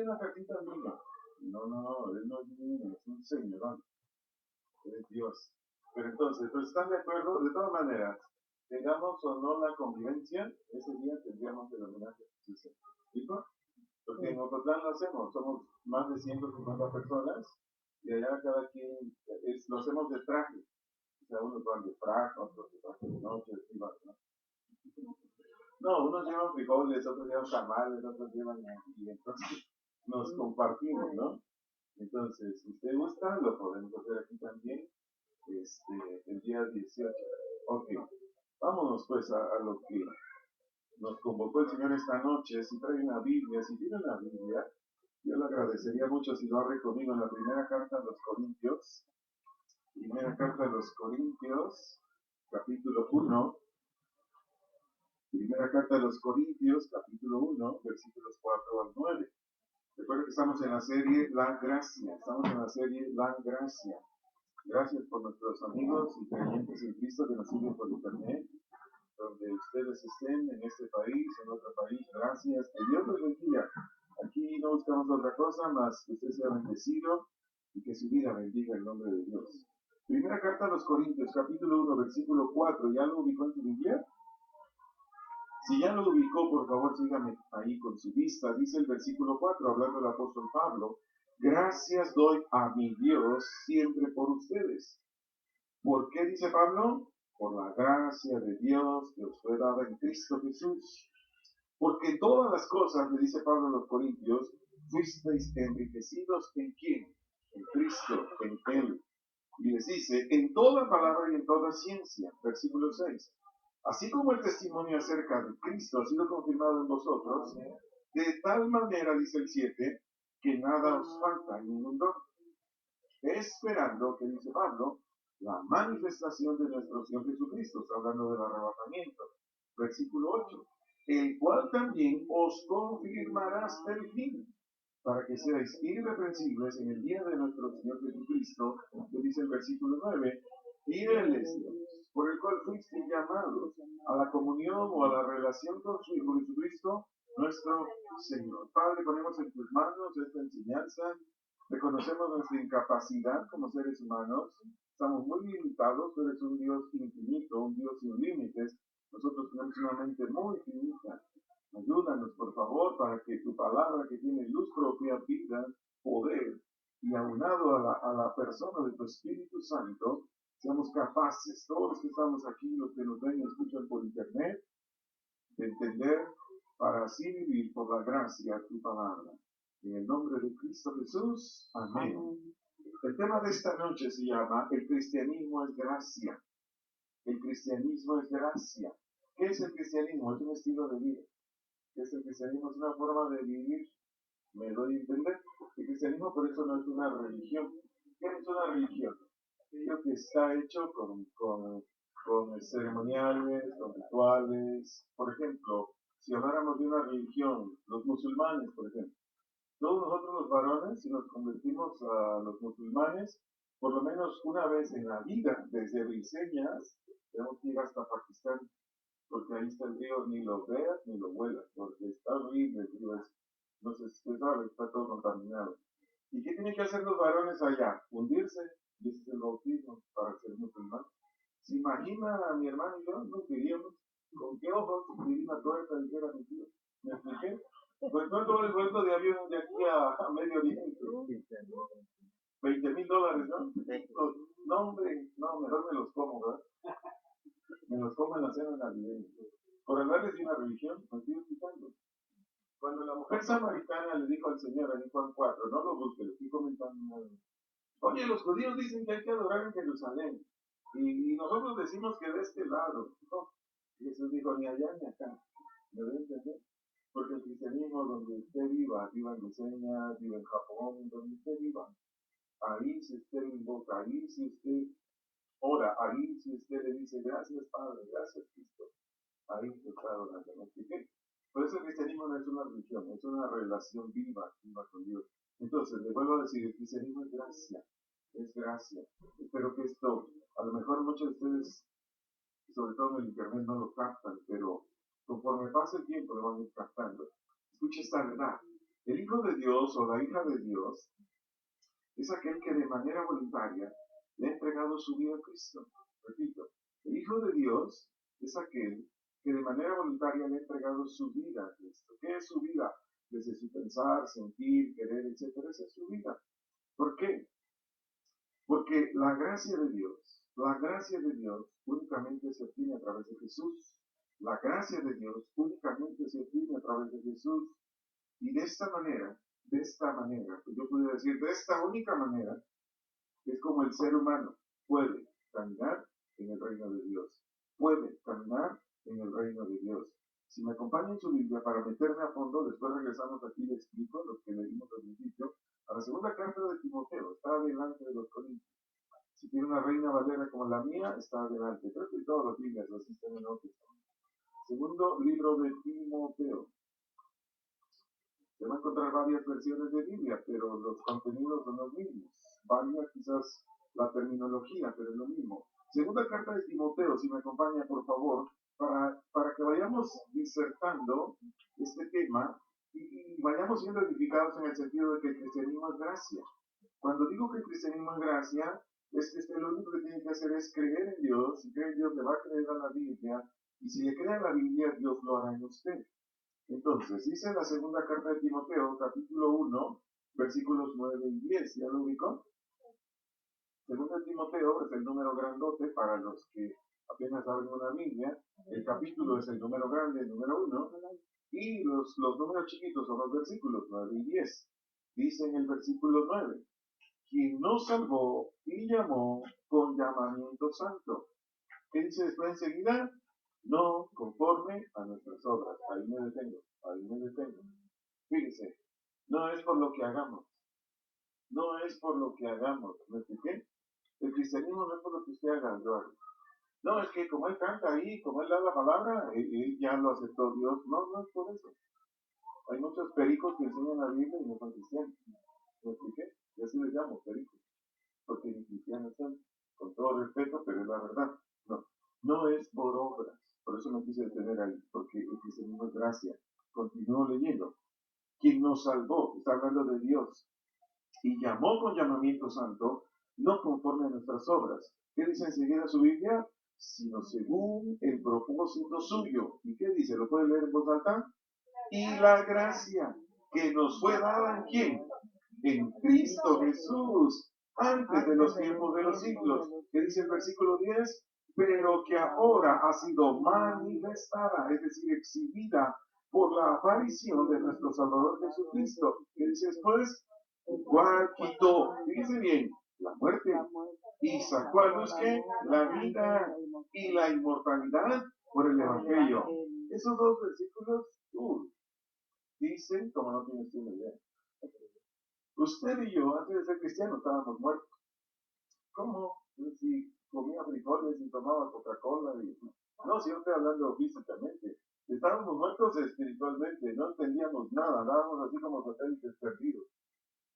una cartita al niño. No, él no es niño, es un señorón, es Dios. Pero entonces, pues están de acuerdo, de todas maneras, tengamos o no la convivencia, ese día tendríamos el homenaje a Jesús. ¿Listo? Porque en Ocotlán lo hacemos, somos más de 150 personas y allá cada quien lo hacemos de traje. O sea, unos van de frac, otros de traje de noche, así van, ¿no? No, unos llevan frijoles, otros llevan tamales, otros llevan y entonces nos compartimos, ¿no? Entonces, si usted gusta, lo podemos hacer aquí también, el día 18. Ok, vámonos pues a lo que nos convocó el Señor esta noche. Si trae una Biblia, si tiene una Biblia, yo le agradecería mucho si lo abre conmigo en la primera carta a los Corintios. Primera carta a los Corintios, capítulo 1. Primera carta a los Corintios, capítulo 1, versículos 4 al 9. Recuerda que estamos en la serie La Gracia. Estamos en la serie La Gracia. Gracias por nuestros amigos y creyentes en Cristo que nos siguen por internet, donde ustedes estén, en este país, en otro país. Gracias. Que Dios los bendiga. Aquí no buscamos otra cosa más que usted sea bendecido y que su vida bendiga el nombre de Dios. Primera carta a los Corintios, capítulo 1, versículo 4. ¿Ya lo ubicó en su Biblia? Si ya lo ubicó, por favor, sígame ahí con su vista. Dice el versículo 4, hablando el apóstol Pablo: gracias doy a mi Dios siempre por ustedes. ¿Por qué dice Pablo? Por la gracia de Dios que os fue dada en Cristo Jesús. Porque todas las cosas, le dice Pablo a los Corintios, fuisteis enriquecidos ¿en quién? En Cristo, en Él. Y les dice, en toda palabra y en toda ciencia. Versículo 6. Así como el testimonio acerca de Cristo ha sido confirmado en vosotros, de tal manera, dice el 7, que nada os falta en ningún don, esperando, que dice Pablo, la manifestación de nuestro Señor Jesucristo, está hablando del arrebatamiento. Versículo 8, el cual también os confirmará hasta el fin, para que seáis irreprensibles en el día de nuestro Señor Jesucristo, que dice el versículo 9, y Él es Dios, por el cual fuisteis llamados a la comunión o a la relación con su Hijo Jesucristo, nuestro Señor. Padre, ponemos en tus manos esta enseñanza, reconocemos nuestra incapacidad como seres humanos, estamos muy limitados, tú eres un Dios infinito, un Dios sin límites, nosotros tenemos una mente muy finita. Ayúdanos, por favor, para que tu palabra, que tiene luz propia, vida, poder, y aunado a la persona de tu Espíritu Santo, seamos capaces, todos los que estamos aquí, los que nos ven y escuchan por internet, de entender para así vivir por la gracia tu palabra. En el nombre de Cristo Jesús, amén. El tema de esta noche se llama El cristianismo es gracia. El cristianismo es gracia. ¿Qué es el cristianismo? Es un estilo de vida. ¿Qué es el cristianismo? Es una forma de vivir. ¿Me doy a entender? El cristianismo por eso no es una religión. ¿Qué es una religión? Aquello que está hecho con ceremoniales, con rituales. Por ejemplo, si habláramos de una religión, los musulmanes, por ejemplo, todos nosotros los varones, si nos convertimos a los musulmanes, por lo menos una vez en la vida, desde Briseñas, tenemos que ir hasta Pakistán, porque ahí está el río, ni lo veas ni lo huelas, porque está horrible el río ese. Entonces, usted sabe, está todo contaminado. ¿Y qué tienen que hacer los varones allá? Hundirse, y ese es el bautismo para ser musulmán. ¿Se imagina a mi hermano y yo? No queríamos. ¿Con qué ojos diría una tuerta dijera mi tío? ¿Me expliqué? Pues no todo el vuelto de avión de aquí a Medio Oriente. $20,000, ¿no? No, hombre, no, mejor me los como, ¿verdad? Me los como en la cena navideña. Por hablarles de una religión, me estoy explicando. Cuando la mujer samaritana le dijo al Señor en Juan 4, no lo busque, le estoy comentando nada. Oye, los judíos dicen que hay que adorar en Jerusalén. Y nosotros decimos que de este lado. No. Jesús dijo, ni allá ni acá. ¿Me debe entender? Porque el cristianismo, donde usted viva en Luceña, viva en Japón, donde usted viva, ahí si usted invoca, ahí si usted ora, ahí si usted le dice, gracias Padre, gracias Cristo, ahí usted está orando. ¿Me expliqué? Por eso el cristianismo no es una religión, es una relación viva con Dios. Entonces, le vuelvo a decir, el cristianismo es gracia, es gracia. Espero que esto, a lo mejor muchos de ustedes, sobre todo en el internet, no lo captan, pero conforme pasa el tiempo lo van a ir captando. Escucha esta verdad. El Hijo de Dios o la hija de Dios es aquel que de manera voluntaria le ha entregado su vida a Cristo. Repito, el Hijo de Dios es aquel que de manera voluntaria le ha entregado su vida a Cristo. ¿Qué es su vida? Desde su pensar, sentir, querer, etcétera, esa es su vida. ¿Por qué? Porque la gracia de Dios únicamente se obtiene a través de Jesús. La gracia de Dios únicamente se obtiene a través de Jesús. Y de esta manera, pues yo puedo decir, de esta única manera, es como el ser humano puede caminar en el reino de Dios. Puede caminar en el reino de Dios. Si me acompaña en su Biblia para meterme a fondo, después regresamos aquí y le explico lo que leímos al principio. A la segunda carta de Timoteo, está delante de los Corintios. Si tiene una reina valera como la mía, está adelante. Creo que todos los Biblias así están en otro. Segundo libro de Timoteo. Se van a encontrar varias versiones de Biblia, pero los contenidos son los mismos. Varía quizás la terminología, pero es lo mismo. Segunda carta de Timoteo, si me acompaña, por favor, para que vayamos disertando este tema y vayamos siendo edificados en el sentido de que el cristianismo es gracia. Cuando digo que el cristianismo es gracia, es que lo único que tiene que hacer es creer en Dios. Si cree en Dios, le va a creer a la Biblia. Y si le cree a la Biblia, Dios lo hará en usted. Entonces, dice la segunda carta de Timoteo, capítulo 1, versículos 9 y 10. ¿Ya lo ubicó? Segunda de Timoteo es el número grandote para los que apenas abren una Biblia. El capítulo es el número grande, el número 1. Y los números chiquitos son los versículos 9 y 10. Dice en el versículo 9, quien nos salvó y llamó con llamamiento santo. ¿Qué dice después enseguida? No conforme a nuestras obras. Ahí me detengo. Fíjese, no es por lo que hagamos. ¿Me expliqué? El cristianismo no es por lo que usted haga, yo hago. No, es que como él canta ahí, como él da la palabra, él ya lo aceptó Dios. No, no es por eso. Hay muchos pericos que enseñan la Biblia y no son cristianos. ¿Me expliqué? Y así les llamo pericos. Porque ni cristianos son, con todo respeto, pero es la verdad. No, no es por obras. Por eso me quise detener ahí, porque el cristianismo es gracia. Continúo leyendo. Quien nos salvó, está hablando de Dios, y llamó con llamamiento santo, no conforme a nuestras obras. ¿Qué dice enseguida su Biblia? Sino según el propósito suyo. ¿Y qué dice? ¿Lo puede leer en voz alta? Y la gracia que nos fue dada en quién? En Cristo Jesús, antes de los tiempos de los siglos. ¿Qué dice el versículo 10? Pero que ahora ha sido manifestada, es decir, exhibida por la aparición de nuestro Salvador Jesucristo. ¿Qué dice después? Cual quitó, fíjese bien, la muerte y sacó a luz que la vida y la inmortalidad por el Evangelio. Esos dos versículos dicen, como no tienes una idea. Usted y yo, antes de ser cristianos, estábamos muertos. ¿Cómo? Si comía frijoles y tomaba Coca-Cola y... No, si yo estoy hablando físicamente. Estábamos muertos espiritualmente, no entendíamos nada, andábamos así como satélites perdidos.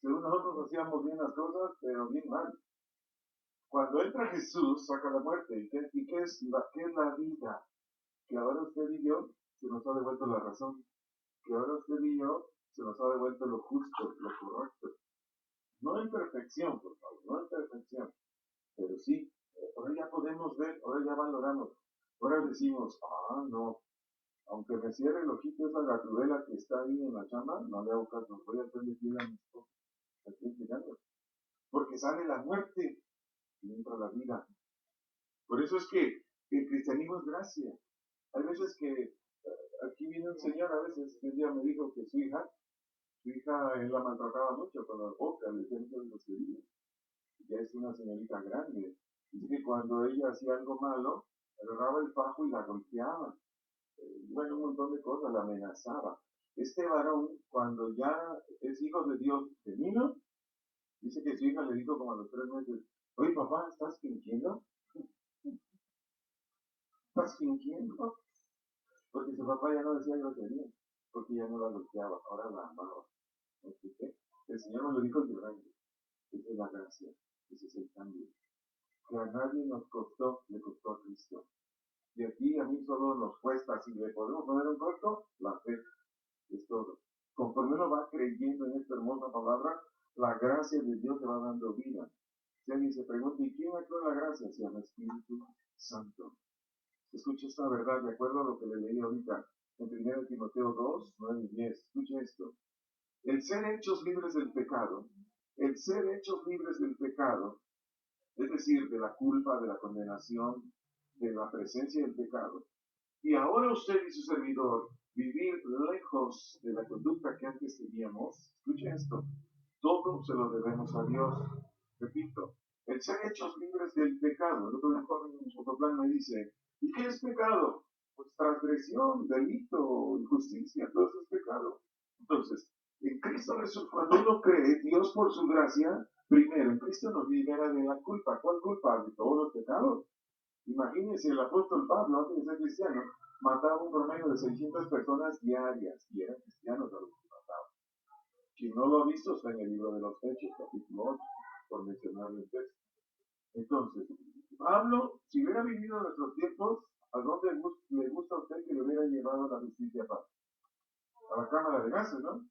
Según nosotros hacíamos bien las cosas, pero bien mal. Cuando entra Jesús, saca la muerte. ¿Y qué es la vida? Que ahora usted y yo se nos ha devuelto la razón. Que ahora usted y yo se nos ha devuelto lo justo, lo correcto. No en perfección, por favor, no en perfección. Pero sí, ahora ya podemos ver, ahora ya valoramos. Ahora decimos, no, aunque me cierre el ojito esa gatudela que está ahí en la chamba, no le hago caso, voy a hacerle fiel a mi esposa. Estoy explicando. Porque sale la muerte y entra la vida. Por eso es que el cristianismo es gracia. Hay veces que aquí viene un señor, a veces que un día me dijo que su hija, él la maltrataba mucho con las bocas, le decía muchas groserías. Ya es una señorita grande. Dice que cuando ella hacía algo malo, agarraba el fajo y la golpeaba. Bueno, un montón de cosas, la amenazaba. Este varón, cuando ya es hijo de Dios genuino, dice que su hija le dijo como a los 3 meses, oye papá, ¿estás fingiendo? ¿Estás fingiendo? Porque su papá ya no decía grosería, porque ya no la golpeaba, ahora la amaba. ¿Me expliqué? El Señor me lo dijo llorando. Esa es la gracia, ese es el cambio. Que a nadie nos costó, le costó a Cristo. Y aquí a mí solo nos cuesta, si le podemos poner un costo, la fe, es todo. Conforme uno va creyendo en esta hermosa palabra, la gracia de Dios te va dando vida. Si alguien se pregunta, ¿y quién actuó en la gracia? Se llama Espíritu Santo. Escucha esta verdad de acuerdo a lo que le leí ahorita en 1 Timoteo 2, 9 y 10. Escucha esto. El ser hechos libres del pecado, el ser hechos libres del pecado, es decir, de la culpa, de la condenación, de la presencia del pecado. Y ahora usted y su servidor, vivir lejos de la conducta que antes teníamos, escuche esto, todo se lo debemos a Dios. Repito, el ser hechos libres del pecado. El otro día en su plan me dice, ¿y qué es pecado? Pues transgresión, delito, injusticia, todo eso es pecado. Entonces, en Cristo Jesús, cuando uno cree, Dios por su gracia, primero, en Cristo nos libera de la culpa. ¿Cuál culpa? De todos los pecados. Imagínense, el apóstol Pablo, antes de ser cristiano, mataba un promedio de 600 personas diarias, y eran cristianos a los que mataba. Quien no lo ha visto está en el libro de los Hechos, capítulo 8, por mencionarlo en texto. Entonces, Pablo, si hubiera vivido en nuestros tiempos, ¿a dónde le gusta a usted que le hubiera llevado la justicia a paz? A la cámara de gases, ¿no?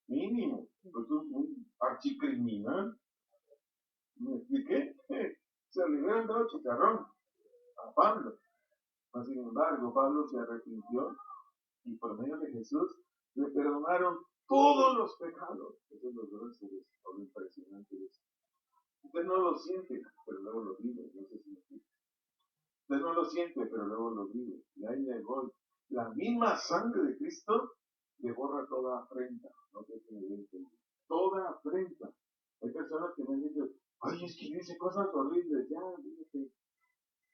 Mínimo. Pues un archicriminal. ¿Me expliqué? Se le hubieran dado chicharrón a Pablo. Mas, sin embargo, Pablo se arrepintió y por medio de Jesús le perdonaron todos los pecados. Eso es lo grueso de esto, lo impresionante de esto. Usted no lo siente, pero luego lo vive. No sé si me explico. Usted no lo siente, pero luego lo vive. Y ahí le voy. La misma sangre de Cristo le borra toda afrenta. No sé si me entienden. Toda afrenta. Hay personas que me han dicho, ay, es que dice cosas horribles. Ya, fíjate.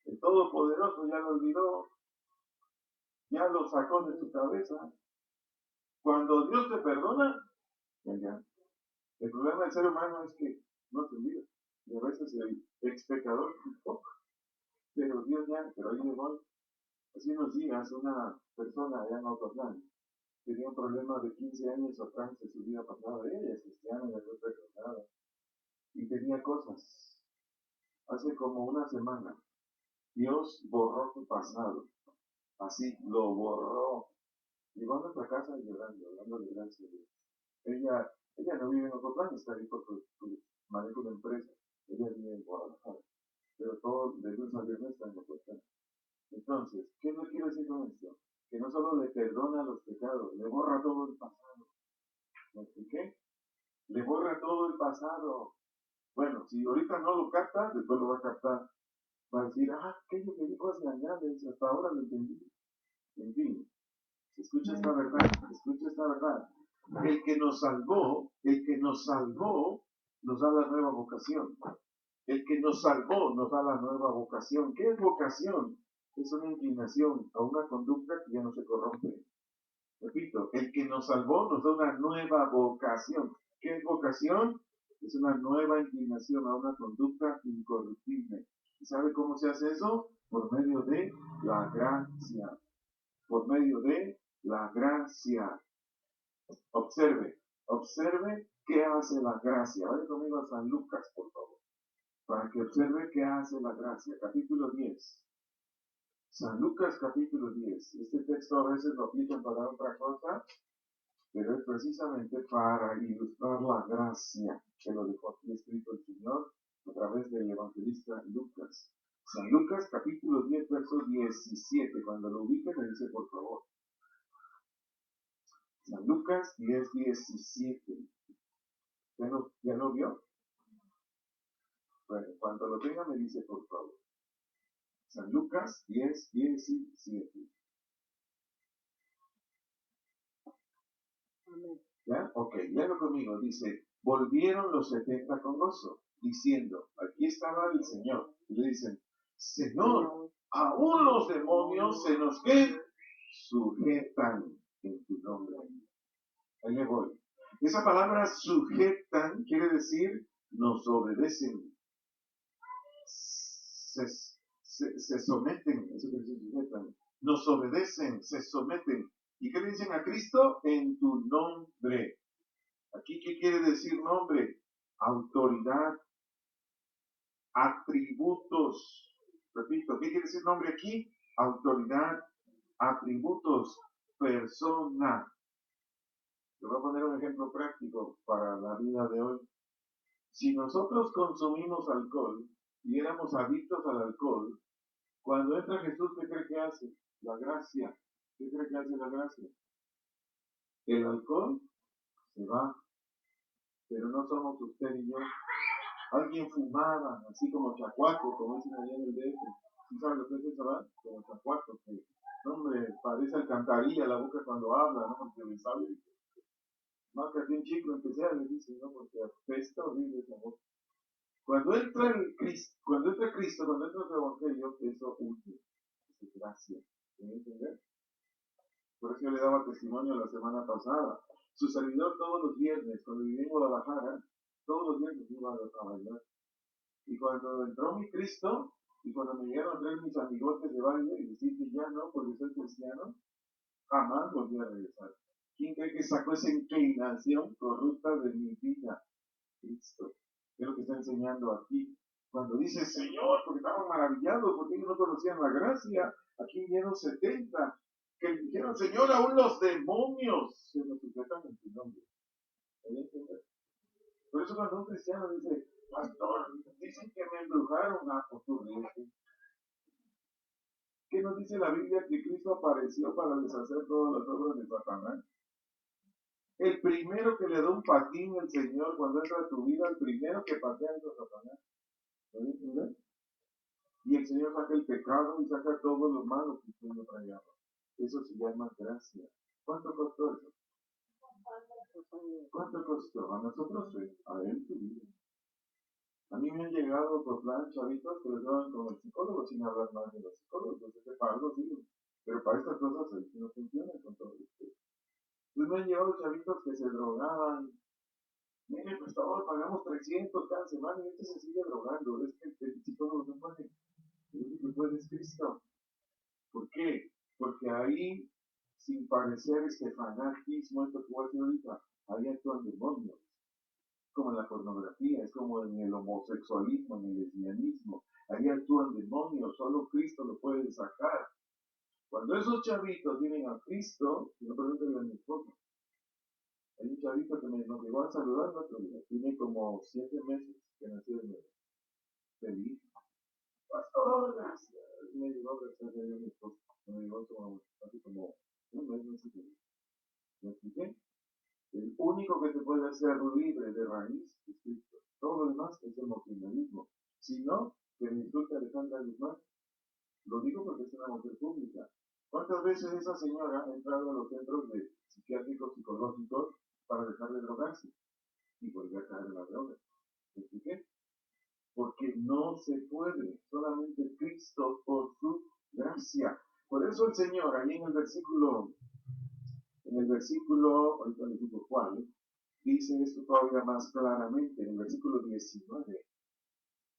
El Todopoderoso ya lo olvidó. Ya lo sacó de su cabeza. Cuando Dios te perdona, ya. El problema del ser humano es que no se olvida. Y a veces el ex pecador poco. Pero Dios ya, pero ahí le voy. Hace unos días una persona allá en Ocotlán tenía un problema de 15 años atrás de su vida pasada. Ella es cristiana, ya no perdonada. Y tenía cosas. Hace como una semana, Dios borró su pasado. Así, lo borró. Llegó a nuestra casa llorando, hablando de gracia de Dios. Ella no vive en Ocotlán, está ahí por su maneja una empresa. Ella vive en Guadalajara. Pero todo de lunes a viernes está en Ocotlán. Entonces, ¿qué me quiere decir con esto? Que no solo le perdona los pecados, le borra todo el pasado. ¿Me expliqué? Le borra todo el pasado. Bueno, si ahorita no lo capta, después lo va a captar. Va a decir, aquello que dijo hace años, hasta ahora lo entendí. En fin, escucha esta verdad, escucha esta verdad. El que nos salvó, nos da la nueva vocación. El que nos salvó nos da la nueva vocación. ¿Qué es vocación? Es una inclinación a una conducta que ya no se corrompe. Repito, el que nos salvó nos da una nueva vocación. ¿Qué es vocación? Es una nueva inclinación a una conducta incorruptible. ¿Y sabe cómo se hace eso? Por medio de la gracia. Por medio de la gracia. Observe qué hace la gracia. Vaya conmigo a San Lucas, por favor, para que observe qué hace la gracia. Capítulo 10. San Lucas capítulo 10. Este texto a veces lo aplican para otra cosa, pero es precisamente para ilustrar la gracia que lo dejó aquí escrito el Señor a través del evangelista Lucas. San Lucas capítulo 10, verso 17. Cuando lo ubique me dice por favor. San Lucas 10, 17. ¿Ya lo vio? Bueno, cuando lo tenga me dice por favor. San Lucas 10, 17. ¿Ya? Ok, léalo conmigo. Dice, volvieron los 70 con gozo, diciendo, aquí estaba el Señor. Y le dicen, Señor, aún los demonios se nos sujetan en tu nombre. Ahí le voy. Esa palabra sujetan quiere decir nos obedecen. Se someten, eso quiere decir sujetan. Nos obedecen, se someten. ¿Y qué le dicen a Cristo? En tu nombre. Aquí, ¿qué quiere decir nombre? Autoridad, atributos. Repito, ¿qué quiere decir nombre aquí? Autoridad, atributos, persona. Te voy a poner un ejemplo práctico para la vida de hoy. Si nosotros consumimos alcohol y éramos adictos al alcohol, cuando entra Jesús, ¿qué cree que hace? La gracia. ¿Qué cree que hace la gracia? El alcohol se va, pero no somos usted y yo. Alguien fumaba, así como chacuaco, como dicen allá en el DF. ¿Sí saben lo que es eso, verdad? Como chacuaco, que, hombre, parece alcantarilla la boca cuando habla, ¿no? Porque me sabe, más que a un chico empecé le dice, ¿no? Porque apesta horrible esa boca. Cuando entra Cristo, cuando entra el Evangelio, eso huye, es gracia. ¿Me entender? Por eso yo le daba testimonio la semana pasada. Su servidor todos los viernes, cuando viví en Guadalajara, todos los viernes iba a bailar. Y cuando entró mi Cristo, y cuando me llegaron a traer mis amigotes de baile y decir que ya no, porque soy cristiano, jamás volví a regresar. ¿Quién cree que sacó esa inclinación corrupta de mi vida? Cristo. ¿Qué es lo que está enseñando aquí? Cuando dice Señor, porque estaban maravillados, porque ellos no conocían la gracia, aquí vinieron 70 que dijeron, Señor, aún los demonios se nos sujetan en tu nombre. Por eso cuando un cristiano dice, pastor, dicen que me embrujaron, pues tú ríete. ¿Qué nos dice la Biblia? Que Cristo apareció para deshacer todas las obras de Satanás. El primero que le da un patín al Señor cuando entra a tu vida, el primero que patea es a Satanás. ¿Lo entiendes? Y el Señor saca el pecado y saca todo lo malo que usted no traía. Eso se llama gracia. ¿Cuánto costó eso? ¿Cuánto costó? A nosotros sí, a él su vida. A mí me han llegado por plan chavitos que les daban con el psicólogo sin hablar más de los psicólogos. Entonces, para algo sí. Pero para estas cosas ahí sí no funciona con todo esto. Pues me han llevado chavitos que se drogaban. Mire, por favor, pagamos 300 cada semana y este se sigue drogando. Es que el psicólogo no puede. El único que puede es Cristo. ¿Por qué? Porque ahí, sin parecer fanatismo, esto que voy a decir ahorita, ahí actúan demonios. Como en la pornografía, es como en el homosexualismo, en el lesbianismo. Ahí actúan demonios, solo Cristo lo puede sacar. Cuando esos chavitos vienen a Cristo, y no pregúntenle a mi esposa, hay un chavito que nos llegó a saludar el otro día, tiene como 7 meses que nació de nuevo. Feliz. Pastor, gracias. Me llegó gracias a Dios mi esposa. Me llegó como, hace como un mes, no sé qué. ¿Me expliqué? El único que te puede hacer libre de raíz es Cristo. Todo lo demás es emocionalismo. Si no, que me insulte Alejandra Guzmán. Lo digo porque es una mujer pública. ¿Cuántas veces esa señora ha entrado a los centros de psiquiátricos psicológicos para dejar de drogarse y volver a caer en la droga? ¿Me expliqué? Porque no se puede, solamente Cristo por su gracia. Por eso el Señor, ahí en el versículo, ahorita les digo cuál, dice esto todavía más claramente, en el versículo 19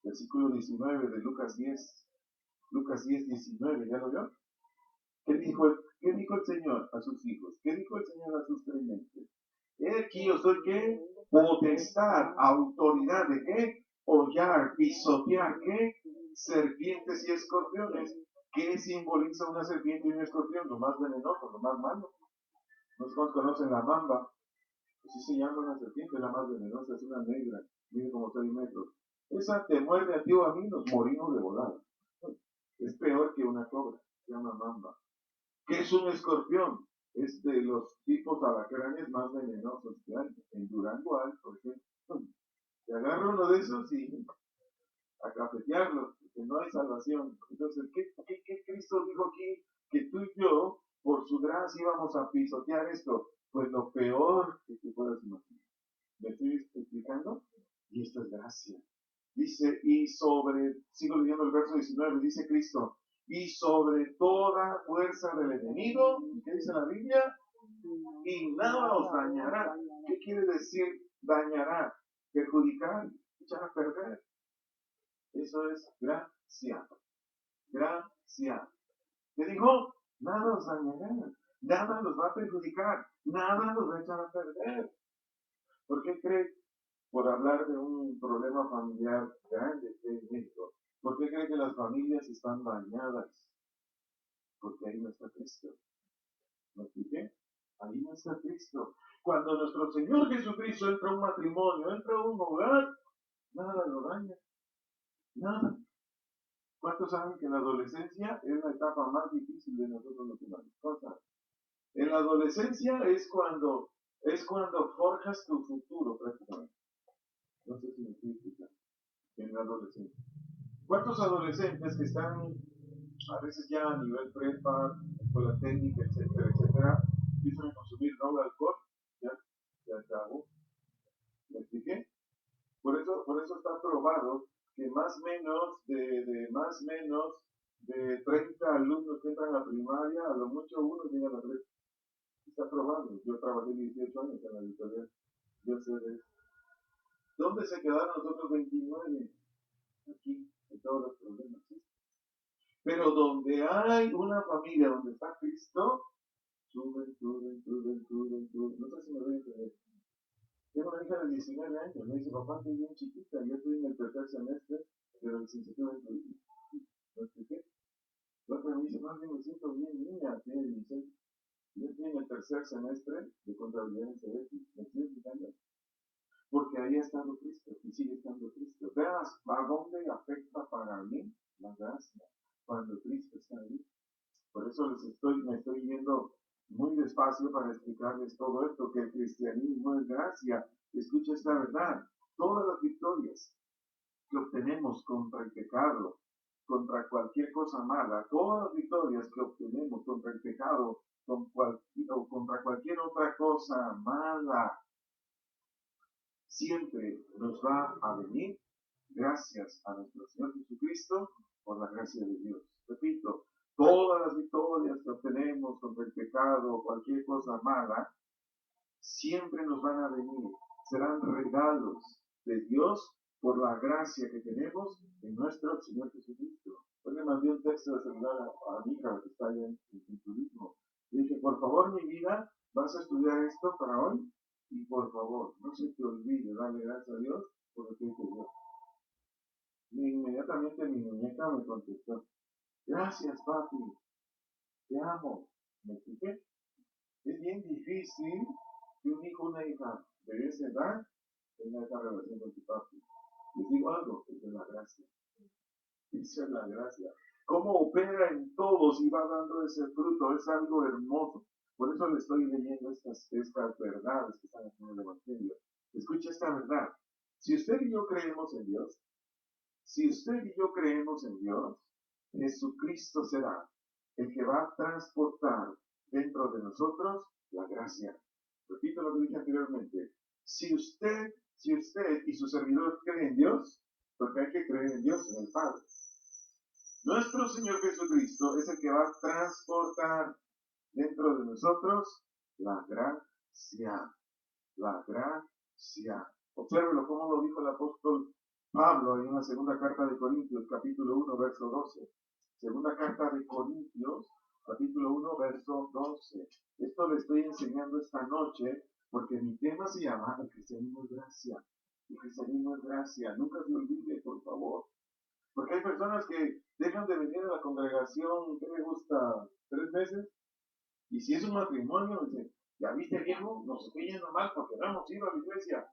de Lucas 10, 19, ¿ya lo vio? ¿Qué dijo el Señor a sus hijos? ¿Qué dijo el Señor a sus creyentes? He aquí yo soy ¿qué? Potestad, autoridad de qué? Hollar, pisotear, ¿qué? Serpientes y escorpiones. ¿Qué simboliza una serpiente y un escorpión? Lo más venenoso, lo más malo. No sé cuántos conocen la mamba. Así se llama una serpiente, la más venenosa, es una negra, mide como 6 metros. Esa te muerde a ti o a mí, nos morimos de volada. Es peor que una cobra, se llama mamba. ¿Qué es un escorpión? Es de los tipos alacranes más venenosos que hay. En Durango hay, por ejemplo. Te agarra uno de esos y a cafetearlo, porque no hay salvación. Entonces, ¿qué Cristo dijo aquí? Que tú y yo, por su gracia, íbamos a pisotear esto. Pues lo peor que te puedas imaginar. ¿Me estoy explicando? Y esto es gracia. Dice, sigo leyendo el verso 19, dice Cristo, y sobre toda fuerza del enemigo, ¿qué dice la Biblia? Y nada os dañará. ¿Qué quiere decir dañará? Perjudicar, echar a perder. Eso es gracia. Gracia. ¿Qué dijo? Nada os dañará. Nada los va a perjudicar. Nada los va a echar a perder. ¿Por qué cree? Por hablar de un problema familiar grande que hay en México. ¿Por qué cree que las familias están dañadas? Porque ahí no está Cristo. ¿Me expliqué? Ahí no está Cristo. Cuando nuestro Señor Jesucristo entra a un matrimonio, entra a un hogar, nada lo daña, nada. ¿Cuántos saben que la adolescencia es la etapa más difícil de nosotros los humanos? ¿Cuántos? En la adolescencia es cuando forjas tu futuro prácticamente. No sé si me estoy explicando. En la adolescencia. ¿Cuántos adolescentes que están a veces ya a nivel prepa, escuela técnica, etcétera, etcétera, empiezan a consumir droga, alcohol? Ya acabó. ¿Me expliqué? Por eso está probado que más menos de 30 alumnos que entran a la primaria, a lo mucho uno llega a la prepa. Está probado. Yo trabajé 18 años en la editorial. Yo sé de eso. ¿Dónde se quedaron los otros 29? Aquí, en todos los problemas. ¿Sí? Pero donde hay una familia donde está Cristo, suben. No sé si me voy a entender. Tengo una hija de 19 años. Me dice, papá, estoy bien chiquita. Yo estoy en el tercer semestre de la licenciatura en turismo. ¿Lo expliqué? La otra me dice, no, yo me siento bien niña. Tiene 16. Yo estoy en el tercer semestre de contabilidad en CDX. ¿Me estoy explicando? Porque ahí ha estado Cristo y sigue estando Cristo. Veas a dónde afecta para mí la gracia cuando Cristo está ahí. Por eso me estoy yendo muy despacio para explicarles todo esto, que el cristianismo es gracia. Escucha esta verdad. Todas las victorias que obtenemos contra el pecado, contra cualquier cosa mala, todas las victorias que obtenemos contra el pecado, o contra cualquier otra cosa mala, siempre nos va a venir gracias a nuestro Señor Jesucristo por la gracia de Dios. Repito, todas las victorias que obtenemos contra el pecado o cualquier cosa mala, siempre nos van a venir. Serán regalos de Dios por la gracia que tenemos en nuestro Señor Jesucristo. Hoy le mandé un texto de celular a mi hija que está allá en turismo. Le dije, por favor, mi vida, vas a estudiar esto para hoy. Y por favor, no se te olvide darle gracias a Dios por lo que hizo Dios. Y inmediatamente mi muñeca me contestó, gracias papi, te amo. ¿Me expliqué? Es bien difícil que un hijo o una hija de esa edad tenga esa relación con su papi. Les digo algo, esa es la gracia. Esa es la gracia. Cómo opera en todos y va dando ese fruto, es algo hermoso. Por eso le estoy leyendo estas verdades que están aquí en el Evangelio. Escucha esta verdad. Si usted y yo creemos en Dios, Jesucristo será el que va a transportar dentro de nosotros la gracia. Repito lo que dije anteriormente. Si usted y su servidor creen en Dios, porque hay que creer en Dios, en el Padre. Nuestro Señor Jesucristo es el que va a transportar dentro de nosotros la gracia. La gracia. Obsérvelo cómo lo dijo el apóstol Pablo en la segunda carta de Corintios, capítulo 1, verso 12. Segunda carta de Corintios, capítulo 1, verso 12. Esto le estoy enseñando esta noche porque mi tema se llama el cristianismo es gracia. El cristianismo es gracia. Nunca se olvide, por favor. Porque hay personas que dejan de venir a la congregación, ¿qué me gusta? 3 meses. Y si es un matrimonio, dicen, ya viste viejo, nos estoy yendo mal porque no hemos ido a la iglesia.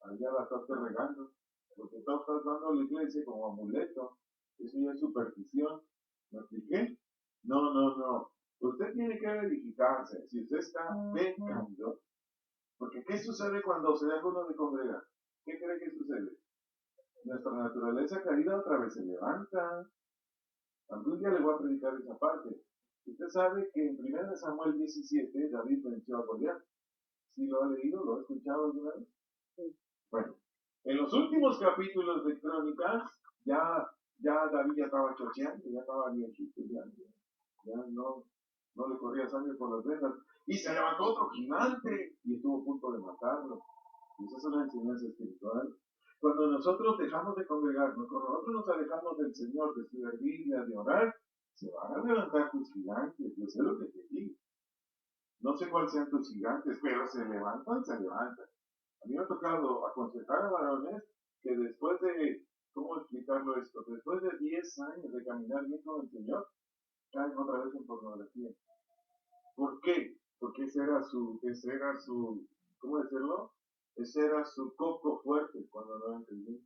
Ahí ya la estás regando. Porque tú estás dando a la iglesia como amuleto. Eso ya es superstición. ¿Me expliqué? No. Usted tiene que verificarse. Si usted está pecando, porque ¿qué sucede cuando se deja uno de congregar? ¿Qué cree que sucede? Nuestra naturaleza caída otra vez se levanta. Algún día le voy a predicar esa parte. Usted sabe que en 1 Samuel 17 David venció a Goliat. ¿Sí lo ha leído? ¿Lo ha escuchado alguna vez? Sí. Bueno, en los últimos capítulos de Crónicas, ya David ya estaba chocheando, ya estaba viejito, ya no le corría sangre por las venas. Y se levantó otro gigante y estuvo a punto de matarlo. Y esa es una enseñanza espiritual. Cuando nosotros dejamos de congregarnos, cuando nosotros nos alejamos del Señor, de estudiar Biblia, de orar, se van a levantar tus gigantes. Yo sé lo que te digo. No sé cuáles sean tus gigantes, pero se levantan. A mí me ha tocado aconsejar a varones que después de, ¿cómo explicarlo esto? Después de 10 años de caminar bien con el Señor, caen otra vez en pornografía. ¿Por qué? porque ese era su, ¿cómo decirlo? Ese era su coco fuerte cuando no entendí.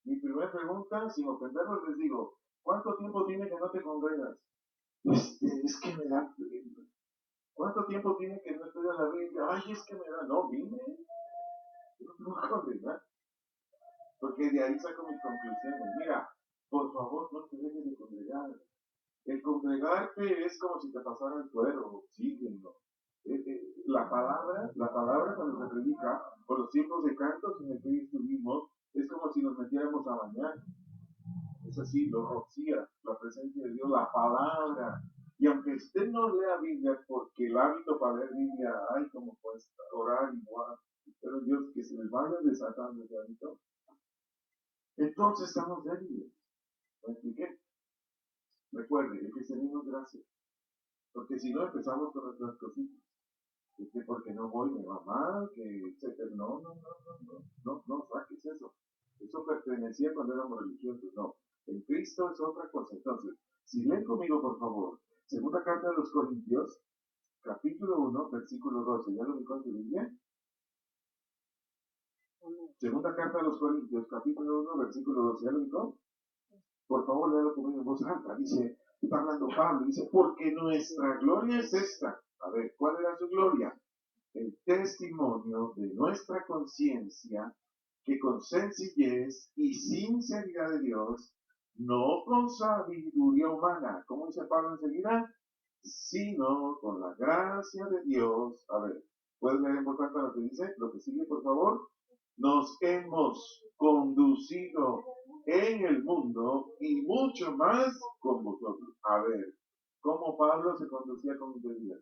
Mi primera pregunta, sin ofenderlos, les digo, ¿cuánto tiempo tiene que no te congregas? Es que me da pena. ¿Cuánto tiempo tiene que no estudias la Biblia? Ay, es que me da, no, dime, no condenar, porque de ahí saco mis conclusiones. Mira, por favor, no te dejes de congregar. El congregarte es como si te pasara el cuero, oxígeno. La palabra cuando se predica, por los tiempos de cantos en el que estuvimos, es como si nos metiéramos a bañar. Es así, lo rocía, la presencia de Dios, la palabra. Y aunque usted no lea Biblia, porque el hábito para leer Biblia, ay, como cuesta, orar igual, pero Dios, que se les vaya desatando ese hábito, entonces estamos débiles. ¿Me expliqué? Recuerde, el cristianismo es gracia. Porque si no empezamos con nuestras cositas, es que porque no voy me va mal, que etcétera. No, saques eso. Eso pertenecía cuando éramos religiosos, no. En Cristo es otra cosa. Entonces, si leen conmigo, por favor, segunda carta de los Corintios, capítulo 1, versículo 12. ¿Ya lo ubicó en su Biblia? Segunda carta de los Corintios, capítulo 1, versículo 12. ¿Ya lo ubicó? Por favor, léalo conmigo en voz alta. Dice, está hablando Pablo, dice, porque nuestra gloria es esta. A ver, ¿cuál era su gloria? El testimonio de nuestra conciencia, que con sencillez y sinceridad de Dios, no con sabiduría humana, como dice Pablo enseguida, sino con la gracia de Dios. A ver, ¿puedes leer en voz alta lo que dice? Lo que sigue, por favor. Nos hemos conducido en el mundo y mucho más con vosotros. A ver, ¿cómo Pablo se conducía con integridad?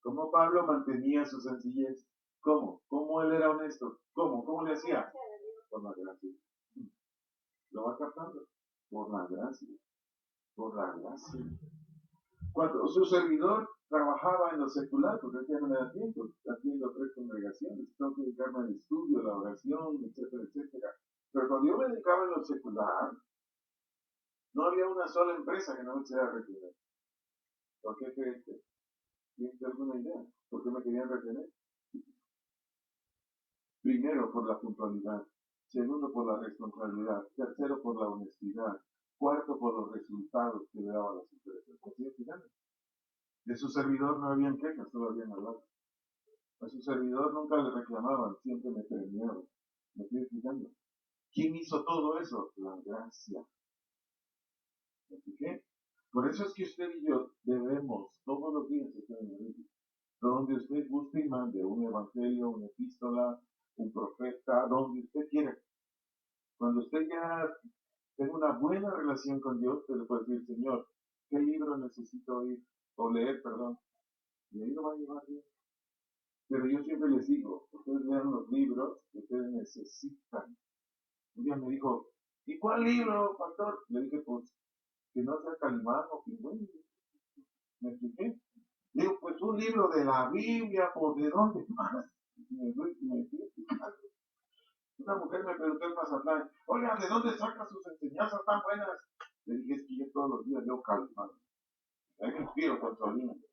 ¿Cómo Pablo mantenía su sencillez? ¿Cómo? ¿Cómo él era honesto? ¿Cómo? ¿Cómo le hacía? Por la gracia. ¿Lo va captando? Por la gracia. Por la gracia. Cuando su servidor trabajaba en lo secular, porque ya no me da tiempo, haciendo 3 congregaciones, tengo que dedicarme al estudio, a la oración, etcétera, etcétera. Pero cuando yo me dedicaba en lo secular, no había una sola empresa que no me quisiera retener. ¿Por qué crees que? ¿Tienes alguna idea? ¿Por qué me querían retener? Primero, por la puntualidad. Segundo, por la responsabilidad. Tercero, por la honestidad. Cuarto, por los resultados que le daban las empresas. Así es, fíjate. De su servidor no habían quejas, solo habían hablado. A su servidor nunca le reclamaban, siempre me premiaban. ¿Me estoy explicando? ¿Quién hizo todo eso? La gracia. ¿Me expliqué? Por eso es que usted y yo debemos todos los días estar en la Biblia. Donde usted busque y mande un evangelio, una epístola, un profeta, donde usted quiera. Cuando usted ya tenga una buena relación con Dios, usted le puede decir, Señor, ¿qué libro necesito oír? O leer, perdón. Y ahí lo va a llevar bien. Pero yo siempre les digo, ustedes lean los libros que ustedes necesitan. Un día me dijo, ¿y cuál libro, pastor? Le dije, pues, que no sea Calimán o Pingüino. ¿Me expliqué? Le digo, pues un libro de la Biblia, ¿por de dónde más? Me estoy explicando. Una mujer me preguntó en Mazatlán, oiga, ¿de dónde saca sus enseñanzas tan buenas? Le dije, es que yo todos los días leo Calimán. Ahí me inspiro con Solín.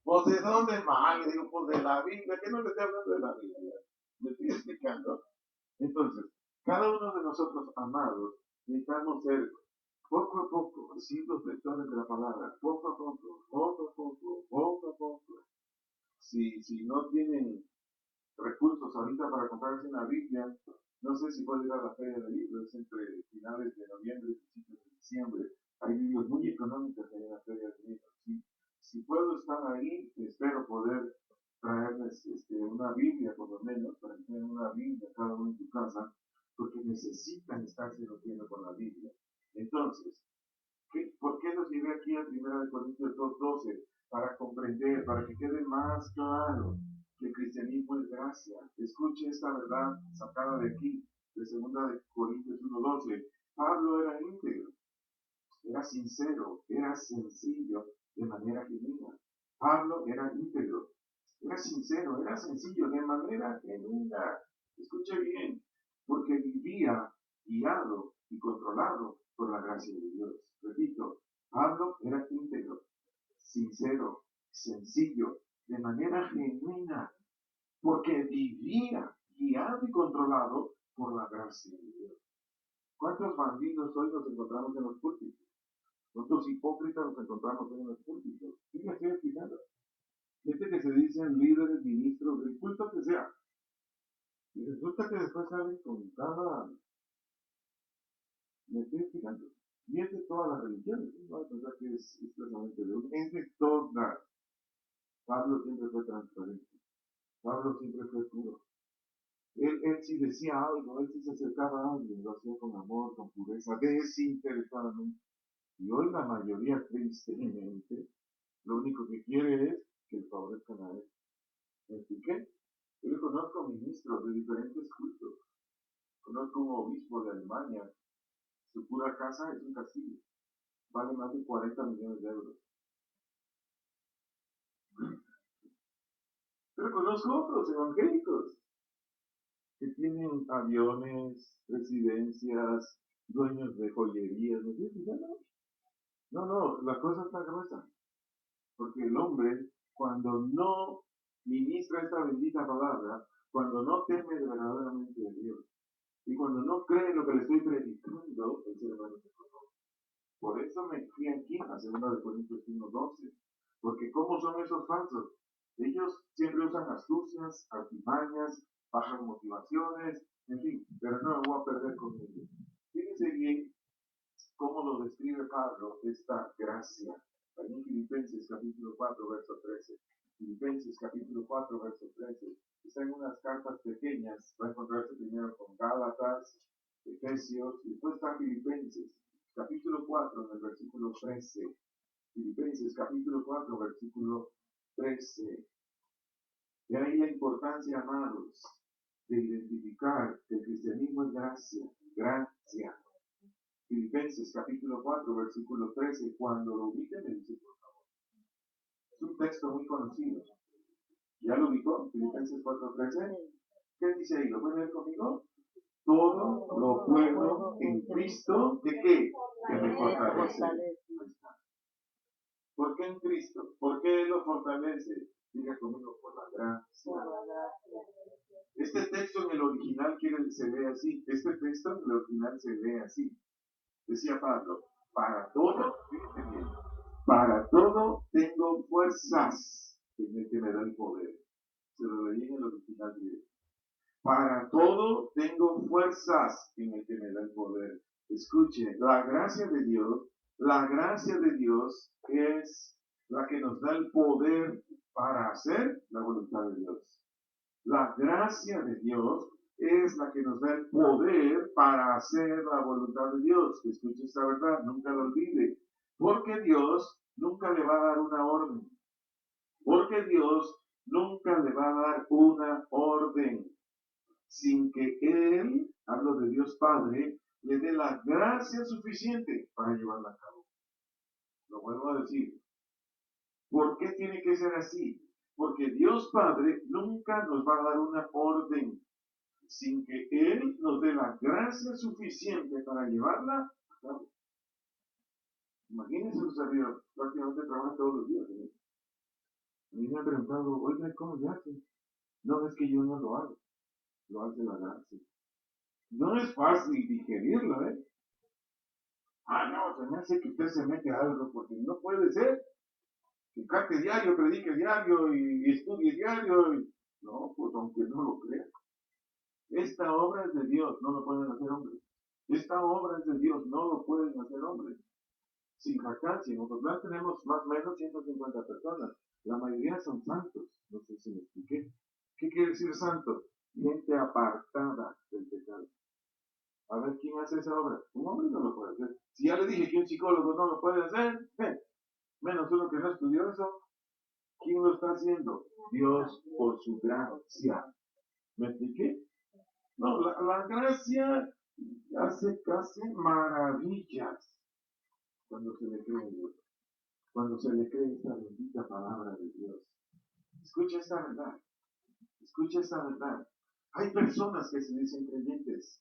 Pues de dónde más, le digo, pues de la Biblia, que no le estoy hablando de la Biblia. Me estoy explicando. Entonces, cada uno de nosotros, amados, necesitamos ser poco a poco, simples lectores de la palabra, poco a poco, poco a poco, poco a poco. Si no tienen recursos ahorita para comprarse una Biblia, no sé si puede ir a la feria de libros entre finales de noviembre y principios de diciembre. Hay libros muy económicos en la feria de libros. Si puedo estar ahí, espero poder traerles una Biblia por lo menos, para que tengan una Biblia cada uno en tu casa, porque necesitan estarse nutriendo con la Biblia. Entonces, ¿por qué los llevé aquí a 1 Corintios 2:12? Para comprender, para que quede más claro que el cristianismo es gracia. Escuche esta verdad sacada de aquí, de 2 Corintios 1:12. Pablo era íntegro, era sincero, era sencillo de manera genuina. Pablo era íntegro, era sincero, era sencillo de manera genuina. Escuche bien, porque vivía guiado y controlado por la gracia de Dios. Repito, Pablo era íntegro, sincero, sencillo, de manera genuina, porque vivía guiado y controlado por la gracia de Dios. ¿Cuántos bandidos hoy nos encontramos en los púlpitos? ¿Cuántos hipócritas nos encontramos hoy en los púlpitos? ¿Sí me estoy explicando? Gente que se dicen líderes, ministros, del culto que sea. Y resulta que después salen con cada... Me estoy explicando. Y es de todas las religiones. No hay que pensar que es expresamente de una. Es de todas. Pablo siempre fue transparente. Pablo siempre fue puro. Él sí decía algo, él sí se acercaba a alguien, lo hacía con amor, con pureza, desinteresadamente. Y hoy la mayoría, tristemente, lo único que quiere es que le favorezcan a él. ¿Me expliqué? Yo conozco ministros de diferentes cultos. Conozco un obispo de Alemania. Su pura casa es un castillo. Vale más de 40 millones de euros. Pero conozco otros evangélicos que tienen aviones, residencias, dueños de joyerías. ¿Me entiendes? No, la cosa está gruesa. Porque el hombre, cuando no ministra esta bendita palabra, cuando no teme verdaderamente de Dios, y cuando no cree en lo que le estoy predicando, el ser humano se conoce. Por eso me fui aquí a 2 Corintios 1:12. Porque ¿cómo son esos falsos? Ellos siempre usan astucias, artimañas, bajas motivaciones, en fin, pero no me voy a perder con ellos. Fíjense bien cómo lo describe Pablo esta gracia. Ahí en Filipenses capítulo 4, verso 13. Filipenses capítulo 4, verso 13. Está en unas cartas pequeñas, va a encontrarse primero con Gálatas, Efesios, y después está Filipenses capítulo 4, en el versículo 13. Filipenses capítulo 4, versículo 13. De ahí la importancia, amados, de identificar que el cristianismo es gracia, gracia. Filipenses capítulo 4, versículo 13, cuando lo ubiquen me dice por favor. Es un texto muy conocido. ¿Ya lo ubicó? Filipenses 4, 13. ¿Qué dice ahí? ¿Lo pueden leer conmigo? Todo lo puedo en Cristo, ¿de qué? Que me fortalece. ¿Por qué en Cristo? ¿Por qué lo fortalece? Diga conmigo, por la gracia. Este texto en el original se lee así. Este texto en el original se lee así. Decía Pablo, para todo, fíjense bien, para todo tengo fuerzas en el que me da el poder. Se lo leí en el original griego. Para todo tengo fuerzas en el que me da el poder. Escuche, la gracia de Dios es la que nos da el poder para hacer la voluntad de Dios. La gracia de Dios es la que nos da el poder para hacer la voluntad de Dios. Escuche esta verdad, nunca lo olvide. Porque Dios nunca le va a dar una orden. Porque Dios nunca le va a dar una orden sin que Él, hablo de Dios Padre, le dé la gracia suficiente para llevarla a cabo. Lo vuelvo a decir. ¿Por qué tiene que ser así? Porque Dios Padre nunca nos va a dar una orden sin que Él nos dé la gracia suficiente para llevarla a cabo. Imagínense un servidor, prácticamente trabaja todos los días. ¿Eh? A mí me han preguntado, oiga, ¿cómo le hace? No, es que yo no lo hago, lo hace la gracia. No es fácil digerirlo, ¿eh? No, se me hace que usted se mete a algo, porque no puede ser que cante diario, predique diario y estudie diario. No, pues aunque no lo crea. Esta obra es de Dios, no lo pueden hacer hombres. Esta obra es de Dios, no lo pueden hacer hombres. Sin jactancia, nosotros tenemos más o menos 150 personas. La mayoría son santos. No sé si me expliqué. ¿Qué quiere decir santo? Gente apartada del pecado. A ver, ¿quién hace esa obra? Un hombre no lo puede hacer. Si ya le dije que un psicólogo no lo puede hacer, menos uno que no estudió eso, ¿quién lo está haciendo? Dios por su gracia. ¿Me expliqué? No, la gracia hace maravillas cuando se le cree en Dios. Cuando se le cree esta bendita palabra de Dios. Escucha esta verdad. Escucha esta verdad. Hay personas que se dicen creyentes,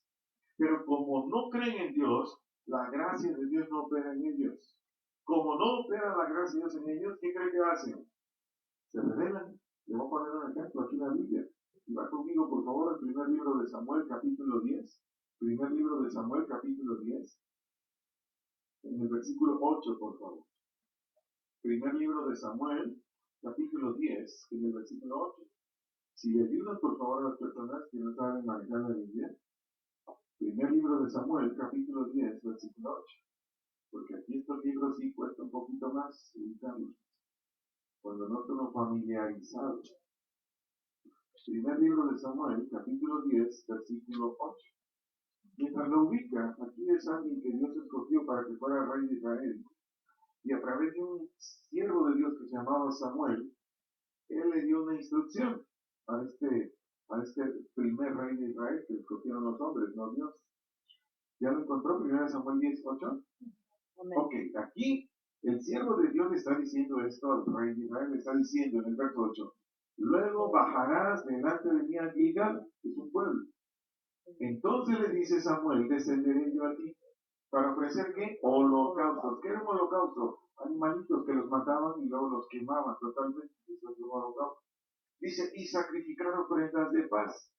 pero como no creen en Dios, la gracia de Dios no opera en ellos. Como no opera la gracia de Dios en ellos, ¿qué creen que hacen? se revelan. Le voy a poner un ejemplo aquí en la Biblia. Y va conmigo, por favor, al primer libro de Samuel, capítulo 10. Primer libro de Samuel, capítulo 10. En el versículo 8, por favor. Primer libro de Samuel, capítulo 10, en el versículo 8. Si le ayudan, por favor, a las personas que no saben manejar la Biblia. Primer libro de Samuel, capítulo 10, versículo 8. Porque aquí estos libros sí cuesta un poquito más ubicarlos. Cuando no estamos familiarizados. Primer libro de Samuel, capítulo 10, versículo 8. Mientras lo ubica, aquí es alguien que Dios escogió para que fuera rey de Israel. Y a través de un siervo de Dios que se llamaba Samuel, él le dio una instrucción a este primer rey de Israel que escogieron los hombres, no Dios. ¿Ya lo encontró? 1 Samuel 10, 8. Ok, aquí el siervo de Dios le está diciendo esto al rey de Israel, le está diciendo en el verso 8, luego bajarás delante de mí a Gilgal, que es un pueblo. Entonces le dice Samuel, descenderé yo a ti, para ofrecer ¿qué? Holocaustos. ¿Qué era un holocausto? Animalitos que los mataban y luego los quemaban totalmente. Eso es un holocausto. Dice, y sacrificar ofrendas de paz.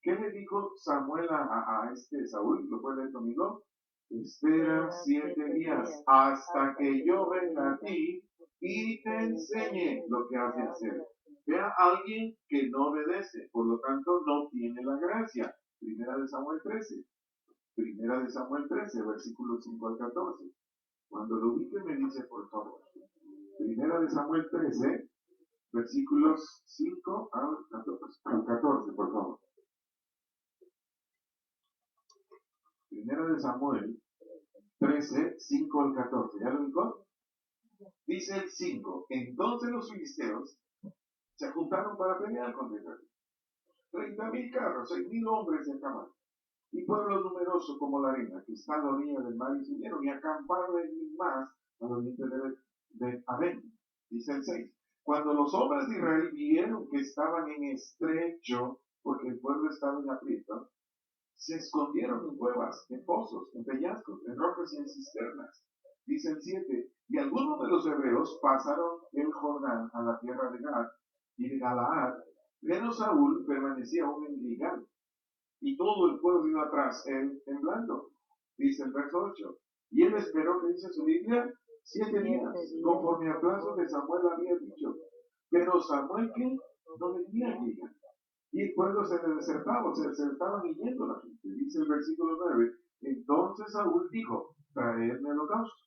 ¿Qué le dijo Samuel a este Saúl? ¿Lo puede leer conmigo? Espera 7 días hasta que yo venga a ti y te enseñe lo que has de hacer. Vea a alguien que no obedece, por lo tanto no tiene la gracia. Primera de Samuel 13. Primera de Samuel 13, versículos 5 al 14. Cuando lo ubique me dice por favor. Primera de Samuel 13, versículos 5 al 14, por favor. Primera de Samuel 13, 5 al 14. ¿Ya lo ubicó? Dice el 5. Entonces los filisteos se juntaron para pelear contra Israel. 30,000 carros, 6,000 hombres en caballo. Y pueblo numeroso como la arena, que está a la orilla del mar, y subieron y acamparon en más al oriente de Abén. Dice el 6. Cuando los hombres de Israel vieron que estaban en estrecho, porque el pueblo estaba en aprieto, se escondieron en cuevas, en pozos, en peñascos, en rocas y en cisternas. Dice el 7. Y algunos de los hebreos pasaron el Jordán a la tierra de Gad y de Galaad, pero Saúl permanecía aún en Gilgal. Y todo el pueblo iba atrás, él temblando. Dice el verso 8. Y él esperó, que dice su Biblia, 7 días, conforme al plazo que Samuel había dicho. Pero Samuel, ¿qué? No venía a Gilgal. Y el pueblo se le desertaba, o sea, se estaban yendo la gente. Dice el versículo 9. Entonces Saúl dijo, traedme el holocausto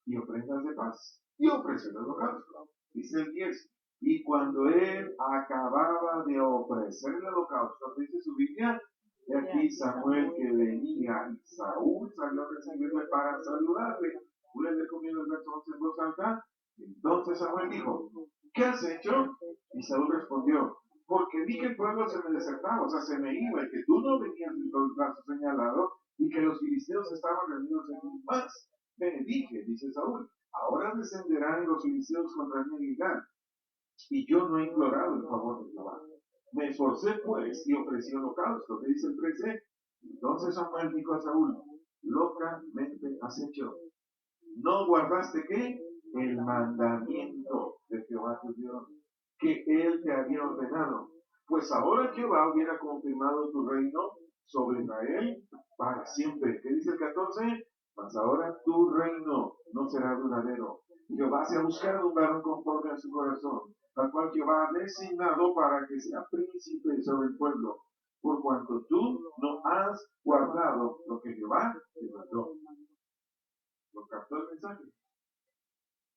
y ofrendas de paz. Y ofreció el holocausto. Dice el 10. Y cuando él acababa de ofrecer el holocausto, dice su Biblia, y aquí Samuel que venía, y Saúl salió a recibirle para saludarle. Voy a leer conmigo el verso 11 en voz alta. Entonces Samuel dijo, ¿qué has hecho? Y Saúl respondió, porque vi que el pueblo se me desertaba, o sea, se me iba, y que tú no venías con los brazos señalados, y que los filisteos estaban reunidos en un más. Me dije, dice Saúl, ahora descenderán los filisteos contra mí en Gilgal, y yo no he implorado el favor de Jehová. Me esforcé pues y ofrecí holocausto, que dice el 13. Entonces Samuel dijo a Saúl, locamente has hecho. ¿No guardaste qué? El mandamiento de Jehová tu Dios, que él te había ordenado. Pues ahora Jehová hubiera confirmado tu reino sobre Israel para siempre. ¿Qué dice el 14? Mas ahora tu reino no será duradero. Jehová se ha buscado un varón conforme a su corazón, al cual Jehová ha designado para que sea príncipe sobre el pueblo, por cuanto tú no has guardado lo que Jehová te mandó. ¿Lo captó el mensaje?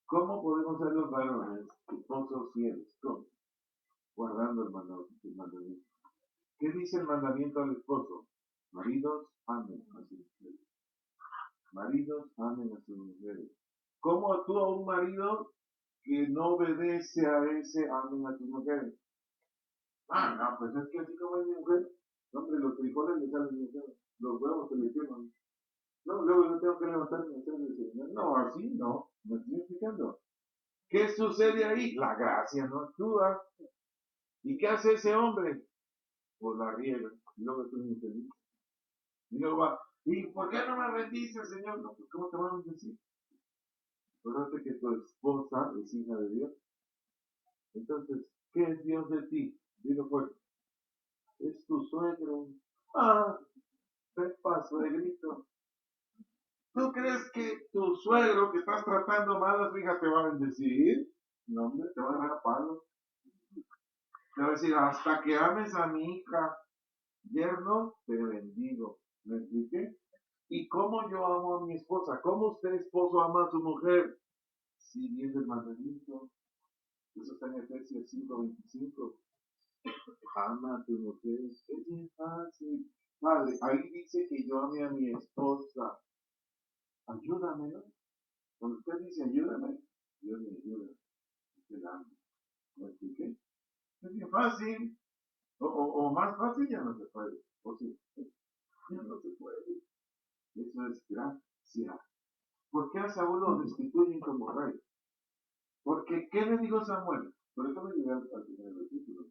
¿Cómo podemos ser los varones esposos fieles? ¿Cómo? Guardando el mandamiento. ¿Qué dice el mandamiento al esposo? Maridos, amen a sus mujeres. Maridos, amen a sus mujeres. ¿Cómo actúa un marido que no obedece a ese amen a sus mujeres? Ah, no, pues es que así como es mi mujer, hombre, los frijoles le salen de los huevos se le queman. No, luego yo tengo que levantarme y hacerle desayunar. No, así no, me estoy explicando. ¿Qué sucede ahí? La gracia no actúa. ¿Y qué hace ese hombre? Pues la riega. Y luego estoy muy feliz. Y luego va, ¿y por qué no me bendice, Señor? No, pues ¿cómo te van a bendecir? Acuérdate que tu esposa es hija de Dios. Entonces, ¿qué es Dios de ti? Dilo fuerte. Es tu suegro. Ah, Pepa, suegrito. ¿Tú crees que tu suegro que estás tratando mal a su hija te va a bendecir? No, hombre, te va a dejar a palo. Te va a decir, hasta que ames a mi hija, yerno, te bendigo. ¿Me expliqué? ¿Y cómo yo amo a mi esposa? ¿Cómo usted, esposo, ama a su mujer? Siguiendo el mandamiento. Eso está en Efesios 5:25. Ama a tu mujer. Es bien fácil. Padre, ahí dice que yo ame a mi esposa. Ayúdame, ¿no? Cuando usted dice ayúdame, Dios me ayuda. Usted la ama. ¿Me expliqué? Es bien fácil. O más fácil ya no se puede. O sí, ya no se puede. Eso es gracia. ¿Por qué a Saúl lo destituyen como rey? Porque, ¿qué le dijo Samuel? Por eso me llegué al primer versículo.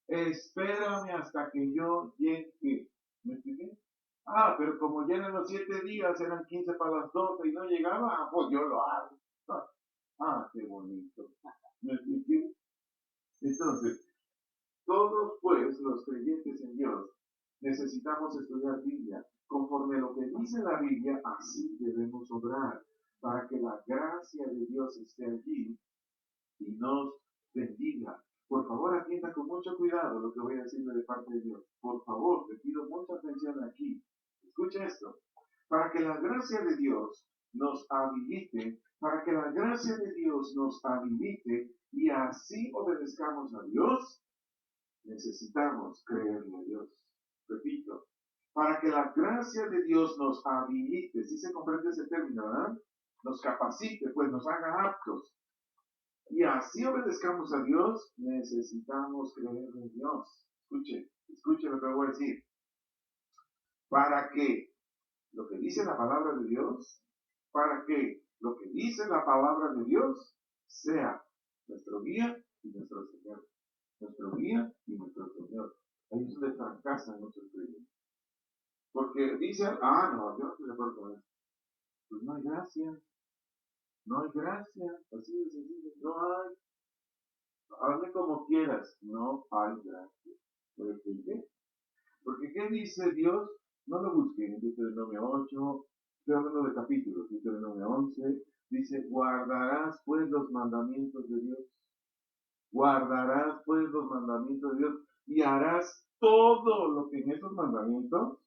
Espérame hasta que yo llegue. ¿Me expliqué? Ah, pero como ya en los 7 días eran 15 para las 12 y no llegaba, pues yo lo hago. Ah, qué bonito. ¿Me expliqué? Entonces, todos pues los creyentes en Dios necesitamos estudiar Biblia. Conforme a lo que dice la Biblia, así debemos obrar para que la gracia de Dios esté allí y nos bendiga. Por favor, atienda con mucho cuidado lo que voy a decirle de parte de Dios. Por favor, te pido mucha atención aquí. Escucha esto. Para que la gracia de Dios nos habilite, para que la gracia de Dios nos habilite y así obedezcamos a Dios, necesitamos creerle a Dios. Repito, para que la gracia de Dios nos habilite, si se comprende ese término, ¿verdad? Nos capacite, pues nos haga aptos y así obedezcamos a Dios, necesitamos creer en Dios. Escuche lo que voy a decir. Para que lo que dice la palabra de Dios, para que lo que dice la palabra de Dios sea nuestro guía y nuestro Señor. Nuestro guía y nuestro Señor. Ahí es donde fracasan muchos creyentes. Porque dicen, no, yo no estoy de acuerdo con eso. Pues no hay gracia. No hay gracia. Así de sencillo. No hay. Hazle como quieras. No hay gracia. ¿Por qué? Porque ¿qué dice Dios? No lo busquen en Deuteronomio 8, estoy hablando de capítulos, Deuteronomio 11, dice, guardarás pues los mandamientos de Dios, guardarás pues los mandamientos de Dios y harás todo lo que en esos mandamientos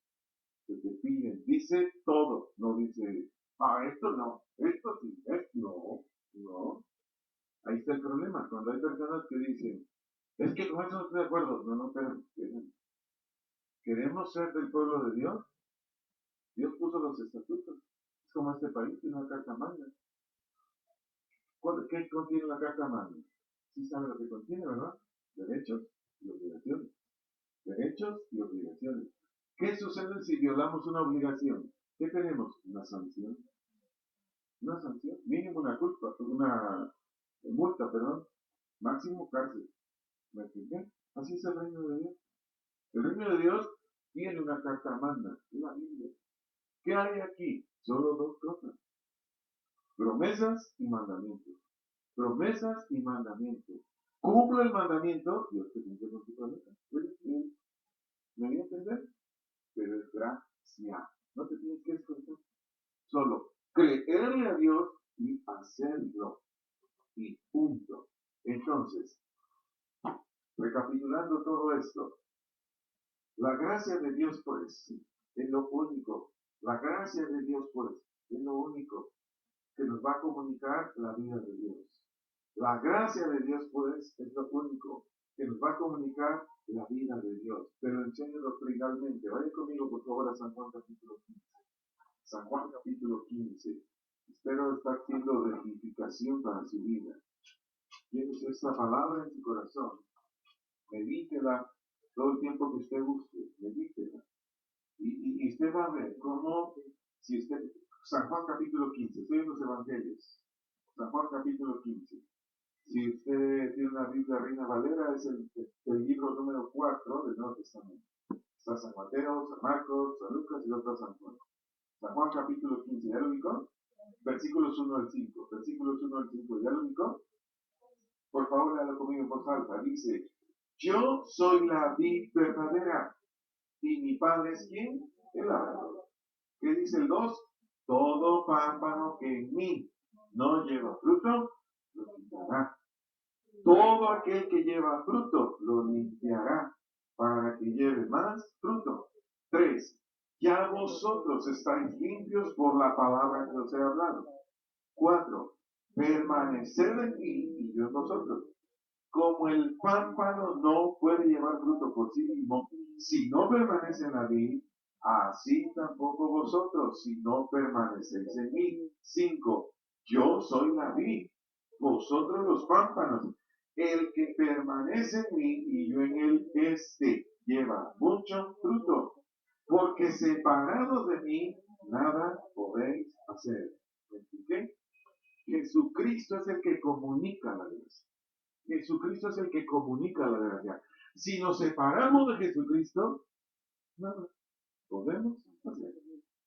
se te piden. Dice todo, no dice, esto no, esto sí, esto no, no. Ahí está el problema, cuando hay personas que dicen, es que con eso no estoy de acuerdo, no, pero queremos ser del pueblo de Dios. Dios puso los estatutos. Es como este país tiene una carta magna. ¿Qué contiene la carta magna? Sí sabe lo que contiene, ¿verdad? Derechos y obligaciones. Derechos y obligaciones. ¿Qué sucede si violamos una obligación? ¿Qué tenemos? Una sanción. Una sanción. Mínimo una culpa, una multa, perdón. Máximo cárcel. ¿Me expliqué? Así es el reino de Dios. El reino de Dios tiene una carta magna, la Biblia. ¿Qué hay aquí? Solo dos cosas. Promesas y mandamientos. Promesas y mandamientos. Cumplo el mandamiento, Dios te cumple con tu promesa. ¿Me voy a entender? Pero es gracia. No te tienes que esforzar. Solo creerle a Dios y hacerlo. Y punto. Entonces, recapitulando todo esto, la gracia de Dios, pues, es lo único. La gracia de Dios, pues, es lo único que nos va a comunicar la vida de Dios. La gracia de Dios, pues, es lo único que nos va a comunicar la vida de Dios. Pero enseño doctrinalmente. Vaya conmigo, por favor, a San Juan capítulo 15. San Juan capítulo 15. Espero estar haciendo edificación para su vida. Tienes esta palabra en su corazón. Medítela todo el tiempo que usted guste. Medítela. Y usted va a ver cómo, si usted, San Juan capítulo 15, estoy en los evangelios. San Juan capítulo 15. Si usted tiene una Biblia Reina Valera, es el libro número 4 del Nuevo Testamento. Está San Mateo, San Marcos, San Lucas y otro San Juan. San Juan capítulo 15, ¿ya lo ubicó? Versículos 1 al 5. Versículos 1 al 5, ¿ya lo ubicó? Por favor, léalo conmigo en voz alta. Dice, yo soy la vid verdadera. ¿Y mi padre es quién? El labrador. ¿Qué dice el 2? Todo pámpano que en mí no lleva fruto, lo quitará. Todo aquel que lleva fruto, lo limpiará para que lleve más fruto. 3. Ya vosotros estáis limpios por la palabra que os he hablado. 4. Permaneced en mí y yo en vosotros. Como el pámpano no puede llevar fruto por sí mismo, si no permanece en la vid, así tampoco vosotros, si no permanecéis en mí. 5. Yo soy la vid, vosotros los pámpanos. El que permanece en mí y yo en él, este lleva mucho fruto, porque separados de mí, nada podéis hacer. ¿Me expliqué? Jesucristo es el que comunica la gracia. Jesucristo es el que comunica la gracia. Si nos separamos de Jesucristo, nada podemos hacer.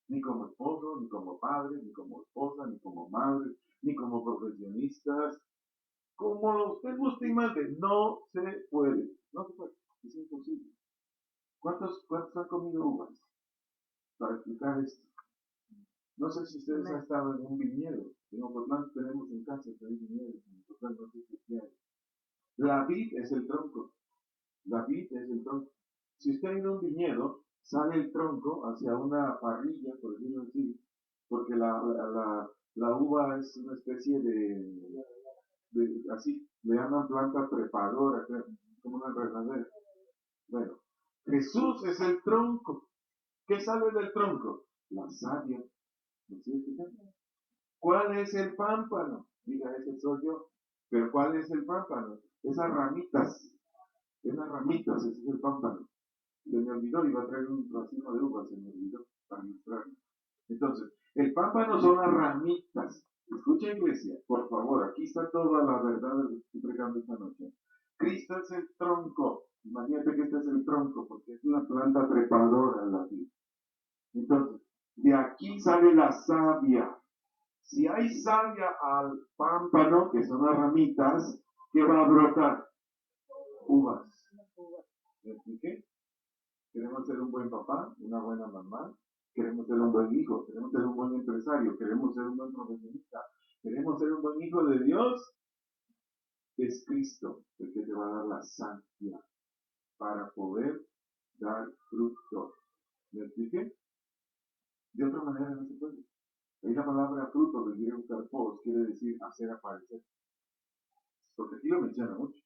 Ni como esposo, ni como padre, ni como esposa, ni como madre, ni como profesionistas. Como usted guste y mande, no se puede. No se puede. Es imposible. ¿Cuántos han comido uvas? Para explicar esto. No sé si ustedes han estado en un viñedo. En Ocotlán tenemos en casa tres viñedos. En Ocotlán no sé si hay. La vid es el tronco. La vid es el tronco. Si usted en un viñedo, sale el tronco hacia una parrilla, por decirlo así, porque la uva es una especie así, le llaman planta trepadora, como una enredadera. Bueno, Jesús es el tronco. ¿Qué sale del tronco? La savia. ¿No es cierto? ¿Cuál es el pámpano? Diga, ese soy yo. Pero ¿cuál es el pámpano? Esas ramitas, ese es el pámpano. Se me olvidó, iba a traer un racimo de uvas, se me olvidó para mostrarlo. Entonces, el pámpano son las ramitas. Escucha, iglesia, por favor, aquí está toda la verdad de lo que estoy pregando esta noche. Cristo es el tronco. Imagínate que este es el tronco, porque es una planta trepadora la vida. Entonces, de aquí sale la savia. Si hay savia al pámpano, que son las ramitas, ¿qué va a brotar? Uvas. ¿Me expliqué? Queremos ser un buen papá, una buena mamá, queremos ser un buen hijo, queremos ser un buen empresario, queremos ser un buen profesionista, queremos ser un buen hijo de Dios. Es Cristo el que te va a dar la savia para poder dar fruto. ¿Me expliqué? De otra manera no se puede. Ahí la palabra fruto del griego karpos quiere decir hacer aparecer. Porque aquí lo menciona mucho.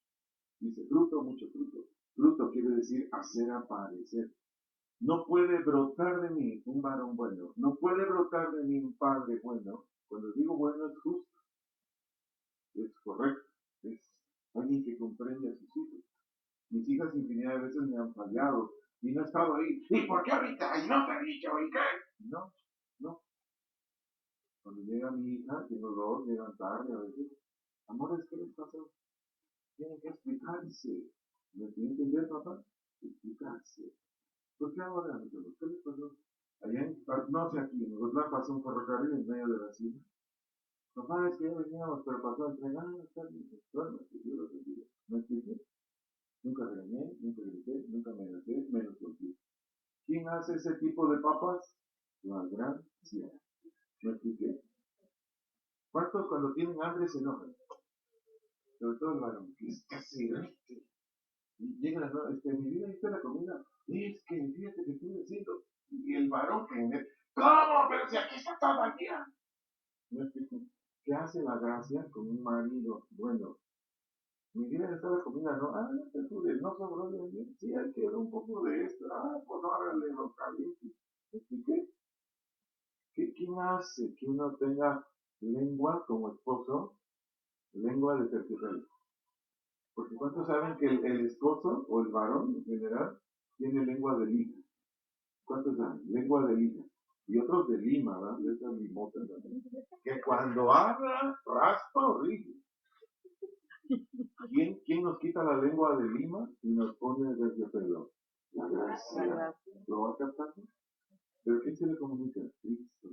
Dice fruto, mucho fruto. Fruto quiere decir hacer aparecer. No puede brotar de mí un varón bueno. No puede brotar de mí un padre bueno. Cuando digo bueno es justo. Es correcto. Es alguien que comprende a sus hijos. Mis hijas infinidad de veces me han fallado. Y no he estado ahí. ¿Y por qué ahorita? ¿Y no te he dicho? ¿Y qué? No, no. Cuando llega mi hija, tengo dos, llegan tarde a veces. Amores, ¿qué les pasó? Tienen que explicarse. ¿Me tienen que entender, papá? Explicarse. ¿Por qué ahora, amigos? ¿Qué les pasó? Allá en, no sé aquí, en Ocotlán pasó un ferrocarril en medio de la ciudad. Papá, es que ya veníamos, pero pasó el tren. Ah, está bien, bueno, que Dios lo bendiga. No expliqué. Nunca regañé, nunca grité, nunca me gasté, menos golpeé. ¿Quién hace ese tipo de papas? La gracia. ¿Me expliqué? ¿Cuántos cuando tienen hambre se enojan? Sobre todo el varón, que es casi rico. Y llega, no, mi vida, ¿viste la comida? Es que fíjate que estoy haciendo. Y el varón que me, ¿cómo? Pero si aquí está todo el día. ¿Me explico? ¿Qué hace la gracia con un marido bueno? Mi vida está la comida, no, no te apures, no sobró de bien. Sí, hay que dar un poco de esto. Pues no háganle lo caliente. ¿Me expliqué? ¿Quién hace que uno tenga lengua como esposo? Lengua de terciopelo. Porque ¿cuántos saben que el esposo o el varón en general tiene lengua de lija? ¿Cuántos saben? Lengua de lija. Y otros de lima, ¿verdad? De esas limotas también. Que cuando habla, raspa horrible. ¿Quién nos quita la lengua de lima y nos pone de terciopelo? La gracia. ¿Lo va a captar? ¿Pero quién se le comunica? Cristo.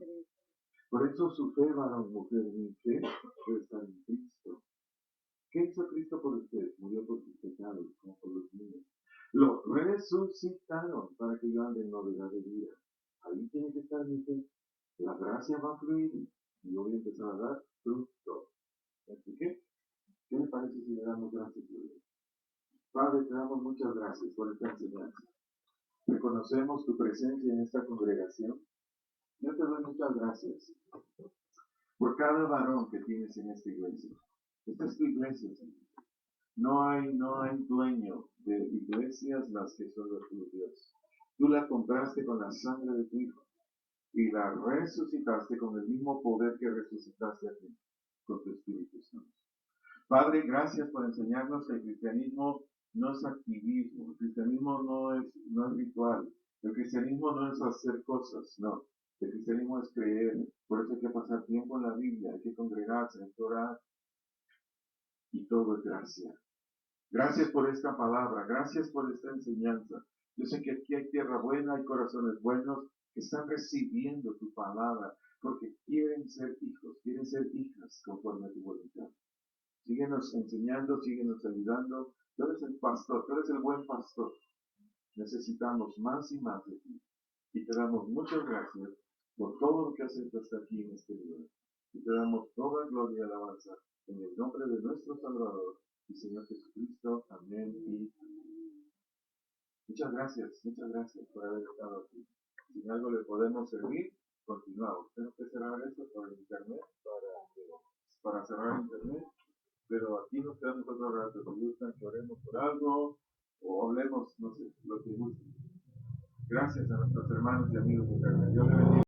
Por eso su fe, varón, mujer, mi fe debe estar en Cristo. ¿Qué hizo Cristo por murió por tus pecados, como por los míos. Lo resucitaron para que yo ande en novedad de vida. Ahí tiene que estar mi fe. La gracia va a fluir y yo voy a empezar a dar fruto. ¿Así que? ¿Qué le parece si le damos gracias a Dios? Padre, te damos muchas gracias por esta enseñanza. Reconocemos tu presencia en esta congregación. Yo te doy muchas gracias por cada varón que tienes en esta iglesia. Esta es tu iglesia, Señor. No hay dueño de iglesias más que solo tu Dios. Tú la compraste con la sangre de tu Hijo y la resucitaste con el mismo poder que resucitaste a ti, con tu Espíritu Santo. Padre, gracias por enseñarnos que el cristianismo no es activismo, el cristianismo no es ritual, el cristianismo no es hacer cosas, no. El cristianismo es creer, por eso hay que pasar tiempo en la Biblia, hay que congregarse, hay que orar, y todo es gracia. Gracias por esta palabra, gracias por esta enseñanza. Yo sé que aquí hay tierra buena, hay corazones buenos que están recibiendo tu palabra, porque quieren ser hijos, quieren ser hijas conforme a tu voluntad. Síguenos enseñando, síguenos ayudando. Tú eres el pastor, tú eres el buen pastor. Necesitamos más y más de ti. Y te damos muchas gracias por todo lo que has hecho hasta aquí en este lugar. Y te damos toda gloria y alabanza en el nombre de nuestro Salvador y Señor Jesucristo. Amén y amén. Muchas gracias por haber estado aquí. Si en algo le podemos servir, continuamos. Tengo que cerrar esto por el internet, para cerrar internet. Pero aquí nos quedamos otro rato. Si gustan que oremos por algo o hablemos, no sé, lo que gusten. Gracias a nuestros hermanos y amigos de internet. Dios le bendiga.